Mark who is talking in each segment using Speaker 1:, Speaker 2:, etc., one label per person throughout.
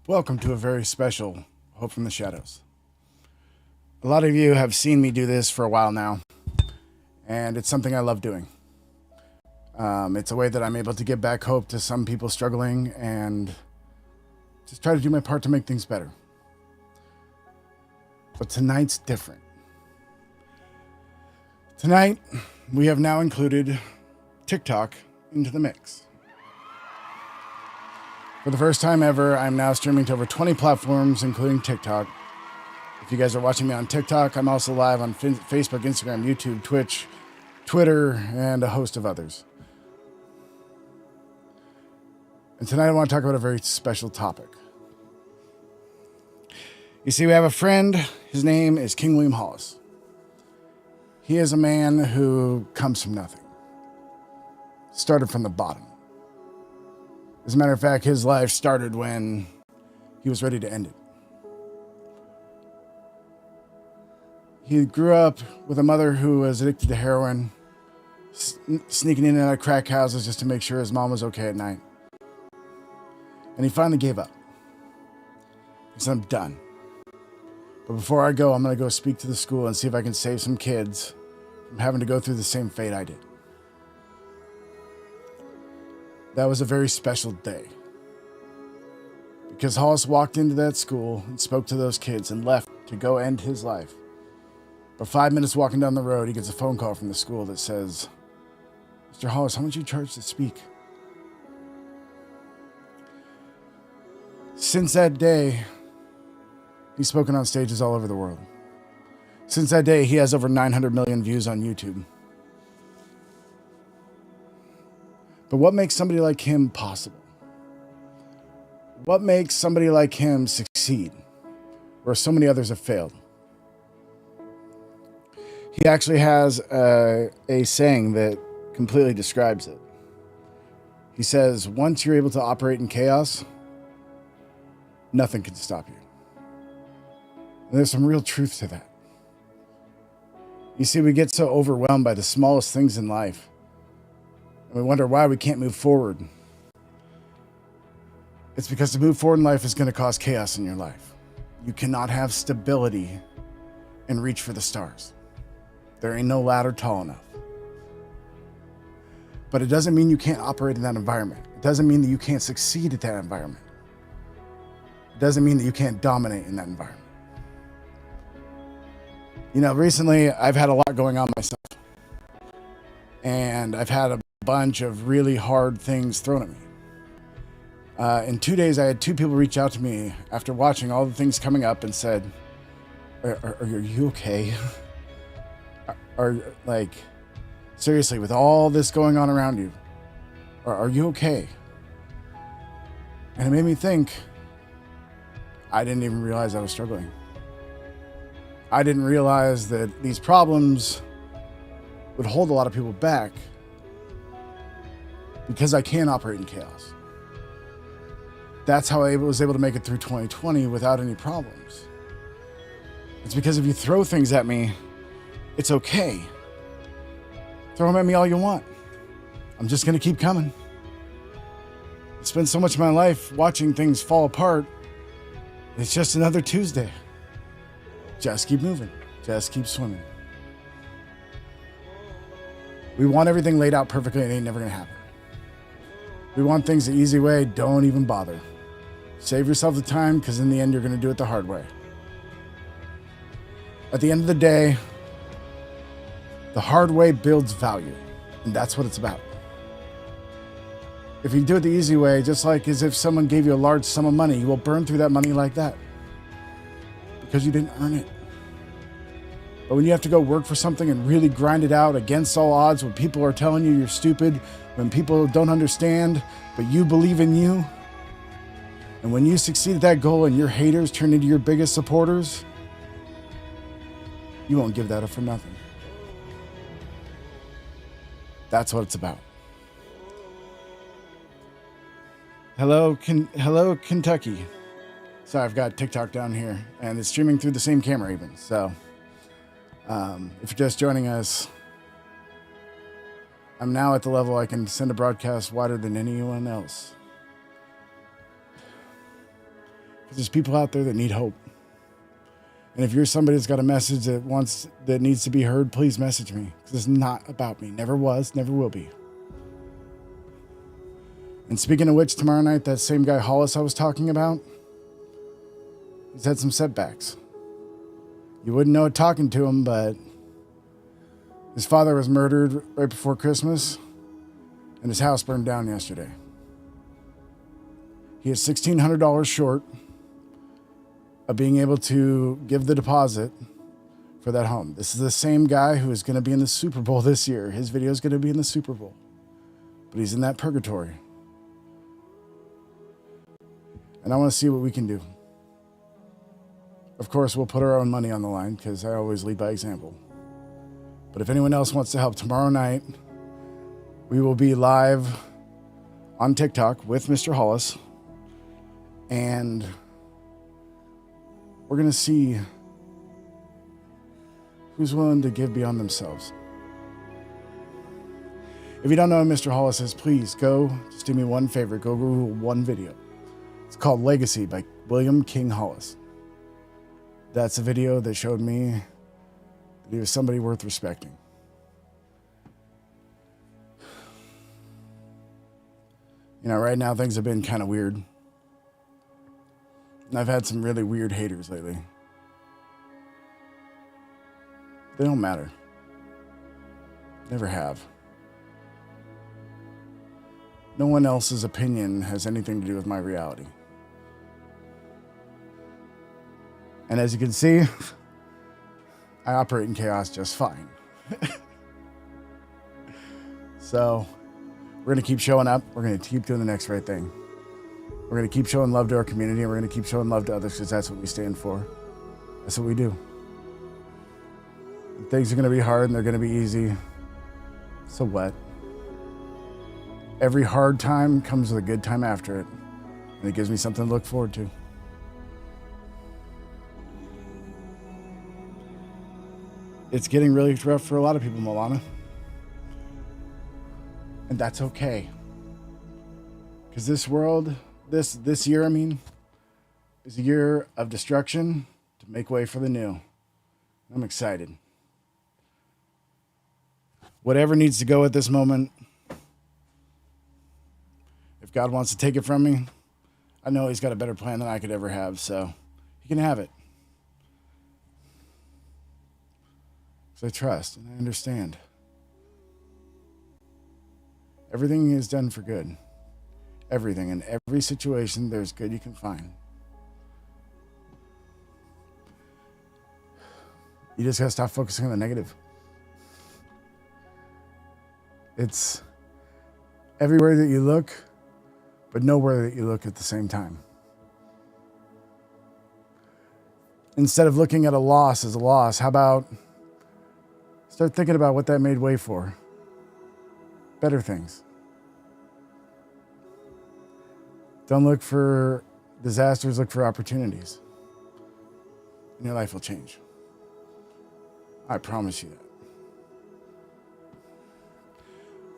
Speaker 1: Welcome to a very special Hope from the Shadows. A lot of you have seen me do this for a while now, and it's something I love doing. It's a way that I'm able to give back hope to some people struggling and just try to do my part to make things better. But tonight's different. Tonight, we have now included TikTok into the mix. For the first time ever, I'm now streaming to over 20 platforms, including TikTok. If you guys are watching me on TikTok, I'm also live on Facebook, Instagram, YouTube, Twitch, Twitter, and a host of others. And tonight I want to talk about a very special topic. You see, we have a friend. His name is King William Hollis. He is a man who comes from nothing. Started from the bottom. As a matter of fact, his life started when he was ready to end it. He grew up with a mother who was addicted to heroin, sneaking in and out of crack houses just to make sure his mom was okay at night. And he finally gave up. He said, I'm done. But before I go, I'm going to go speak to the school and see if I can save some kids from having to go through the same fate I did. That was a very special day. Because Hollis walked into that school and spoke to those kids and left to go end his life. But 5 minutes walking down the road, he gets a phone call from the school that says, Mr. Hollis, how much you charge to speak? Since that day, he's spoken on stages all over the world. Since that day, he has over 900 million views on YouTube. But what makes somebody like him possible? What makes somebody like him succeed, where so many others have failed? He actually has a saying that completely describes it. He says, once you're able to operate in chaos, nothing can stop you. And there's some real truth to that. You see, we get so overwhelmed by the smallest things in life. And we wonder why we can't move forward. It's because to move forward in life is going to cause chaos in your life. You cannot have stability and reach for the stars. There ain't no ladder tall enough. But it doesn't mean you can't operate in that environment. It doesn't mean that you can't succeed at that environment. It doesn't mean that you can't dominate in that environment. You know, recently I've had a lot going on myself. And I've had a bunch of really hard things thrown at me. In 2 days, I had 2 people reach out to me after watching all the things coming up and said, are you okay? Are like, seriously, with all this going on around you, are you okay? And it made me think, I didn't even realize I was struggling. I didn't realize that these problems would hold a lot of people back because I can operate in chaos. That's how I was able to make it through 2020 without any problems. It's because if you throw things at me, it's okay. Throw them at me all you want. I'm just going to keep coming. I spend so much of my life watching things fall apart. It's just another Tuesday. Just keep moving. Just keep swimming. We want everything laid out perfectly. It ain't never going to happen. We want things the easy way. Don't even bother. Save yourself the time, because in the end, you're going to do it the hard way. At the end of the day, the hard way builds value, and that's what it's about. If you do it the easy way, just like as if someone gave you a large sum of money, you will burn through that money like that because you didn't earn it. But when you have to go work for something and really grind it out against all odds, when people are telling you you're stupid, when people don't understand, but you believe in you, and when you succeed at that goal and your haters turn into your biggest supporters, you won't give that up for nothing. That's what it's about. Hello, Kentucky. Sorry, I've got TikTok down here, and it's streaming through the same camera even. So, if you're just joining us, I'm now at the level I can send a broadcast wider than anyone else. Because there's people out there that need hope. And if you're somebody that's got a message that needs to be heard, please message me. Because it's not about me. Never was, never will be. And speaking of which, tomorrow night, that same guy Hollis I was talking about, he's had some setbacks. You wouldn't know it talking to him, but his father was murdered right before Christmas, and his house burned down yesterday. He is $1,600 short of being able to give the deposit for that home. This is the same guy who is going to be in the Super Bowl this year. His video is going to be in the Super Bowl, but he's in that purgatory. And I want to see what we can do. Of course, we'll put our own money on the line because I always lead by example. But if anyone else wants to help, tomorrow night, we will be live on TikTok with Mr. Hollis. And we're going to see who's willing to give beyond themselves. If you don't know who Mr. Hollis is, please go, just do me one favor, go Google one video. It's called Legacy by William King Hollis. That's a video that showed me that he was somebody worth respecting. You know, right now things have been kind of weird. And I've had some really weird haters lately. They don't matter. Never have. No one else's opinion has anything to do with my reality. And as you can see, I operate in chaos just fine. So we're going to keep showing up. We're going to keep doing the next right thing. We're going to keep showing love to our community, and we're going to keep showing love to others because that's what we stand for. That's what we do. And things are going to be hard and they're going to be easy. So what? Every hard time comes with a good time after it, and it gives me something to look forward to. It's getting really rough for a lot of people, Milana. And that's okay. Because this world, this year, is a year of destruction to make way for the new. I'm excited. Whatever needs to go at this moment, if God wants to take it from me, I know he's got a better plan than I could ever have, so he can have it. So I trust and I understand. Everything is done for good. Everything. In every situation, there's good you can find. You just gotta stop focusing on the negative. It's everywhere that you look, but nowhere that you look at the same time. Instead of looking at a loss as a loss, how about start thinking about what that made way for? Better things. Don't look for disasters, look for opportunities. And your life will change. I promise you that.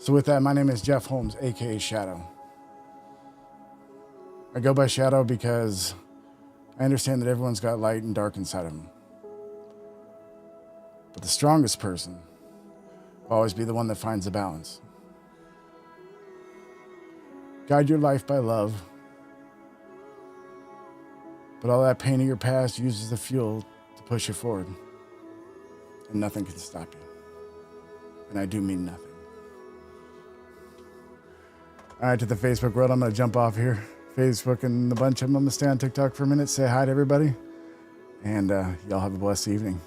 Speaker 1: So with that, my name is Jeff Holmes, aka Shadow. I go by Shadow because I understand that everyone's got light and dark inside of them. But the strongest person will always be the one that finds the balance. Guide your life by love. But all that pain of your past uses the fuel to push you forward. And nothing can stop you. And I do mean nothing. All right, to the Facebook world, I'm going to jump off here. Facebook and a bunch of them. I'm going to stay on TikTok for a minute, say hi to everybody. And y'all have a blessed evening.